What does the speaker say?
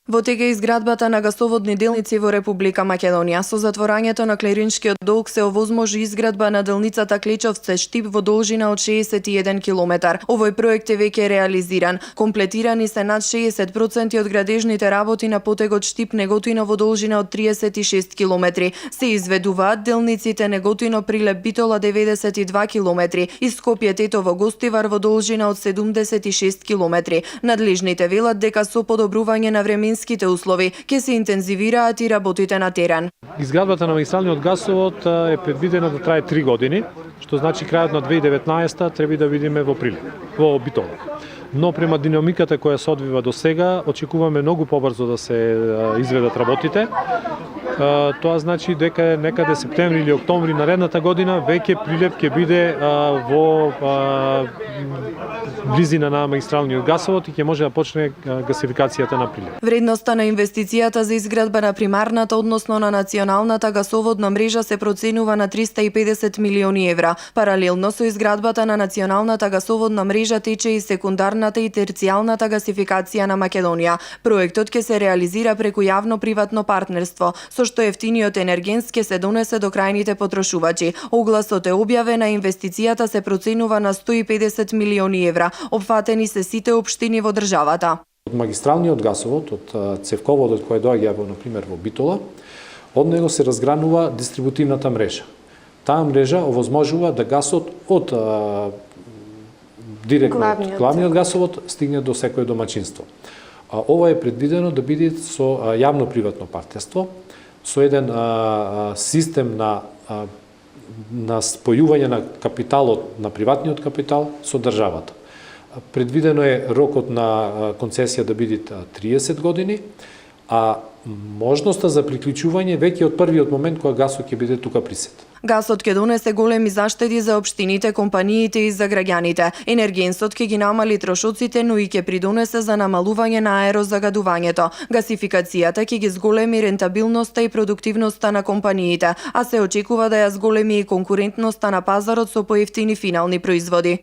Во тек е изградбата на гасоводни делници во Република Македонија. Со затворањето на клериншкиот долг се овозможи изградба на делницата Клечовце-Штип во должина од 61 километар. Овој проект е веќе реализиран. Комплетирани се над 60% од градежните работи на потегот Штип-Неготино во должина од 36 километри. Се изведуваат делниците Неготино-Прилеп-Битола 92 километри и Скопје-Тетово-Гостивар во должина од 76 километри. Надлежните велат дека со подобрување на временските услови ќе се интензивираат и работите на терен. Изградбата на магистралниот гасовод е предвидена да трае 3 години, што значи крајот на 2019 треба да видиме во Битола. Но према динамиката која се одвива до сега, очекуваме многу побрзо да се изведат работите. Тоа значи дека некаде септември или октомври наредната година веќе Прилеп ќе биде во близина на магистралниот гасовод и ќе може да почне гасификацијата на Прилеп. Вредноста на инвестицијата за изградба на примарната, односно на националната гасоводна мрежа се проценува на 350 милиони евра. Паралелно со изградбата на националната гасоводна мрежа тече и секундарната и терцијалната гасификација на Македонија. Проектот ќе се реализира преку јавно-приватно партнерство, со што ефтиниот енергенс ќе се донесе до крајните потрошувачи. Огласот е објавен, а инвестицијата се проценува на 150 милиони евра. Опфатени се сите општини во државата. Од магистралниот гасовод, од цевководот кој доаѓа во, например, во Битола, од него се разгранува дистрибутивната мрежа. Таа мрежа овозможува да гасот од директно од главниот гасовод стигне до секое домаќинство. Ова е предвидено да биде со јавно-приватно партнерство, со еден систем на спојување на капиталот, на приватниот капитал со државата. Предвидено е рокот на концесија да биде 30 години, а можноста за приклучување веќе од првиот момент кога гасот ќе биде тука присет. Гасот ќе донесе големи заштеди за општините, компаниите и за граѓаните. Енергенсот ќе ги намали трошоците, но и ќе придонесе за намалување на аерозагадувањето. Гасификацијата ќе ги зголеми рентабилноста и продуктивноста на компаниите, а се очекува да ја зголеми и конкурентноста на пазарот со поевтини финални производи.